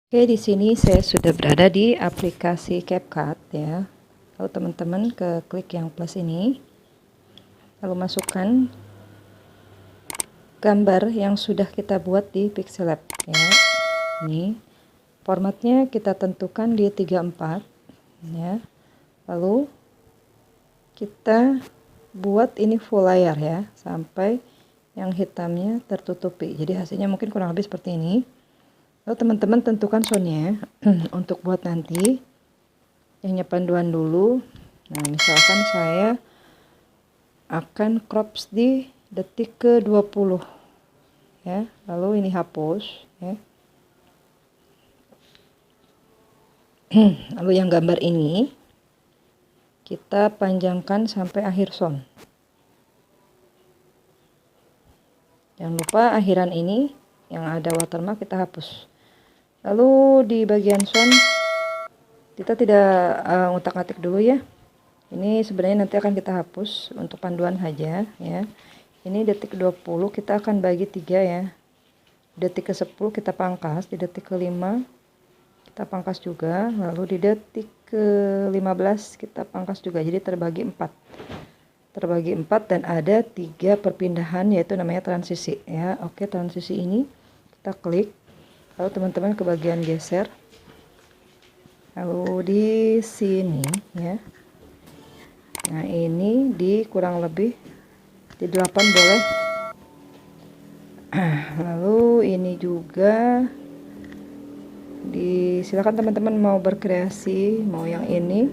Oke, di sini saya sudah berada di aplikasi CapCut ya. Lalu teman-teman klik yang plus ini, lalu masukkan gambar yang sudah kita buat di Pixellab ya. Ini formatnya kita tentukan di 34 ya. Lalu kita buat ini full layar ya, sampai yang hitamnya tertutupi. Jadi hasilnya mungkin kurang lebih seperti ini. Lalu teman-teman tentukan soundnya untuk buat nanti yang panduan dulu. Nah, misalkan saya akan crops di detik ke 20 ya. Lalu ini hapus ya. Lalu yang gambar ini kita panjangkan sampai akhir sound. Jangan lupa akhiran ini yang ada watermark kita hapus. Lalu di bagian sound kita tidak ngutak-ngatik dulu ya. Ini sebenarnya nanti akan kita hapus untuk panduan saja ya. Ini detik 20 kita akan bagi 3 ya. Detik ke 10 kita pangkas, di detik ke 5 kita pangkas juga, lalu di detik ke 15 kita pangkas juga. Jadi terbagi 4. Terbagi 4 dan ada 3 perpindahan yaitu namanya transisi ya. Oke, transisi ini kita klik. Lalu teman-teman ke bagian geser. Lalu di sini ya. Nah, ini di kurang lebih di 8 boleh. Lalu ini juga silakan teman-teman mau berkreasi, mau yang ini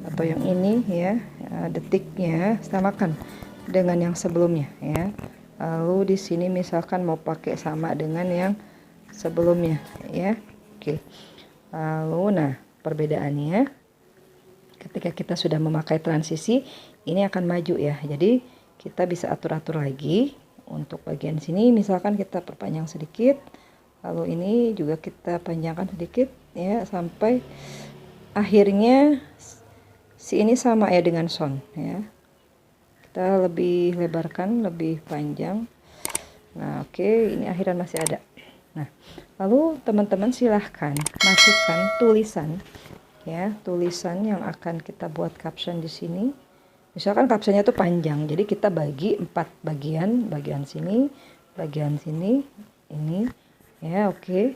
atau yang ini ya. Detiknya samakan dengan yang sebelumnya ya. Lalu di sini misalkan mau pakai sama dengan yang sebelumnya ya. Oke. Lalu nah, perbedaannya ketika kita sudah memakai transisi ini akan maju ya. Jadi kita bisa atur-atur lagi. Untuk bagian sini misalkan kita perpanjang sedikit, lalu ini juga kita panjangkan sedikit ya sampai akhirnya si ini sama ya dengan sound ya. Kita lebih lebarkan, lebih panjang. Nah, oke, ini akhiran masih ada. Nah, lalu teman-teman silahkan masukkan tulisan ya, tulisan yang akan kita buat caption di sini. Misalkan captionnya tuh panjang, jadi kita bagi 4 bagian, bagian sini, ini ya. Oke,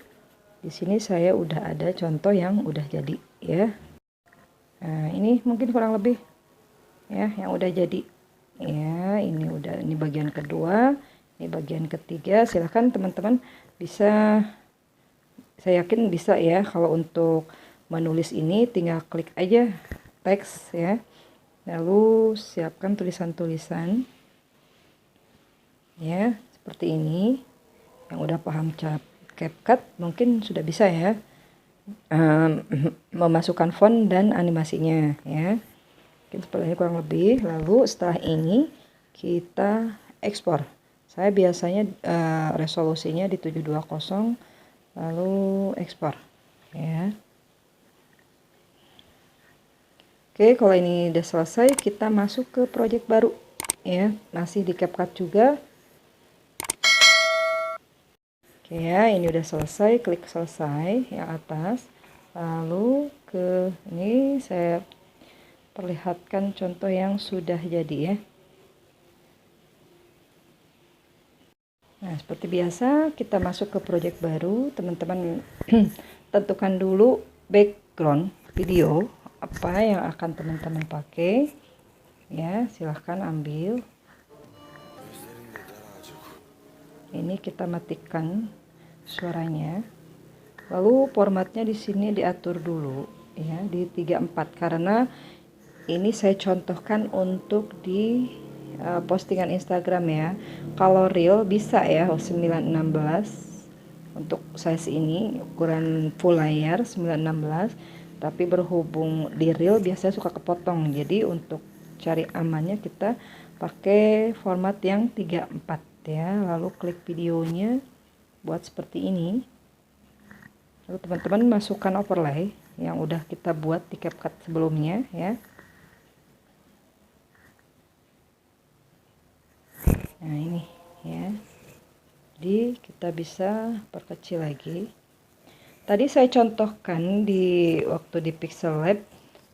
di sini saya udah ada contoh yang udah jadi ya. Nah, ini mungkin kurang lebih ya yang udah jadi ya. Ini bagian kedua, ini bagian ketiga. Silahkan teman-teman bisa, saya yakin bisa ya. Kalau untuk menulis ini tinggal klik aja teks ya. Lalu siapkan tulisan-tulisan ya, seperti ini. Yang udah paham CapCut mungkin sudah bisa ya memasukkan font dan animasinya ya. Mungkin seperti ini kurang lebih. Lalu setelah ini kita ekspor. Saya biasanya resolusinya di 720, lalu ekspor ya. Oke, kalau ini udah selesai, kita masuk ke project baru ya, masih di CapCut juga. Oke ya, ini udah selesai, klik selesai yang atas. Lalu ke ini saya perlihatkan contoh yang sudah jadi ya. Nah, seperti biasa kita masuk ke project baru, teman-teman tentukan dulu background video apa yang akan teman-teman pakai ya. Silahkan ambil ini, kita matikan suaranya. Lalu formatnya di sini diatur dulu ya di 34 karena ini saya contohkan untuk di postingan Instagram ya. Kalau reel bisa ya 916. Untuk size ini ukuran full layar 916, tapi berhubung di reel biasanya suka kepotong, jadi untuk cari amannya kita pakai format yang 34 ya. Lalu klik videonya buat seperti ini. Lalu teman-teman masukkan overlay yang udah kita buat di CapCut sebelumnya ya. Nah, ini ya. Jadi kita bisa perkecil lagi. tadi saya contohkan waktu di Pixel Lab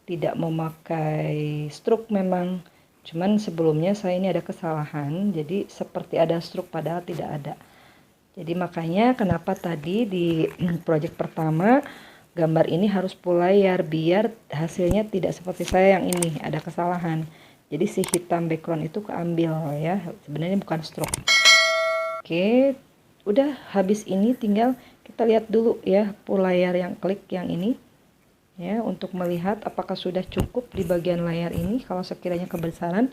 tidak memakai stroke memang, cuman sebelumnya saya ini ada kesalahan, jadi seperti ada stroke padahal tidak ada. Jadi makanya kenapa tadi di project pertama gambar ini harus full layar biar hasilnya tidak seperti saya yang ini ada kesalahan. Jadi si hitam background itu keambil ya, sebenarnya bukan stroke. Oke, udah habis ini tinggal kita lihat dulu ya full layar yang klik yang ini. Ya, untuk melihat apakah sudah cukup di bagian layar ini. Kalau sekiranya kebesaran,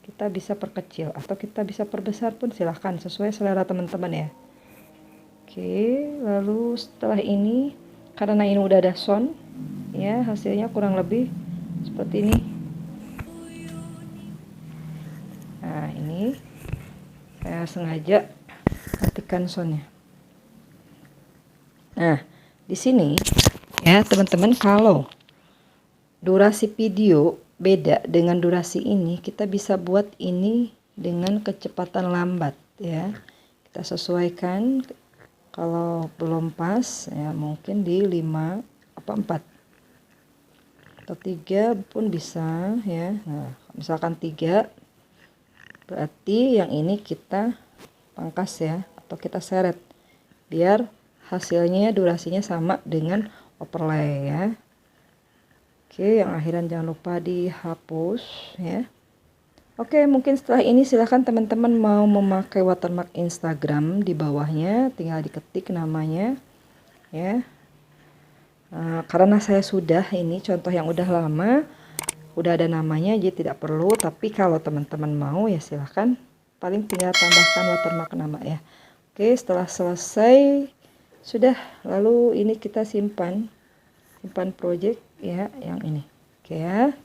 kita bisa perkecil atau kita bisa perbesar pun silahkan sesuai selera teman-teman ya. Oke, lalu setelah ini karena ini udah ada sound ya, hasilnya kurang lebih seperti ini. Nah, ini saya sengaja matikan soundnya. Nah, di sini ya teman-teman, kalau durasi video beda dengan durasi ini, kita bisa buat ini dengan kecepatan lambat ya. Kita sesuaikan, kalau belum pas ya mungkin di 5 apa 4 atau 3 pun bisa ya. Nah, misalkan 3 berarti yang ini kita pangkas ya, atau kita seret biar hasilnya durasinya sama dengan overlay ya. Oke, yang akhiran jangan lupa dihapus ya. Oke, mungkin setelah ini silahkan teman-teman mau memakai watermark Instagram di bawahnya, tinggal diketik namanya ya. Karena saya sudah ini contoh yang udah lama, udah ada namanya, jadi tidak perlu. Tapi kalau teman-teman mau ya silahkan, paling tinggal tambahkan watermark nama ya. Oke, setelah selesai sudah, lalu ini kita simpan project ya yang ini. Oke ya.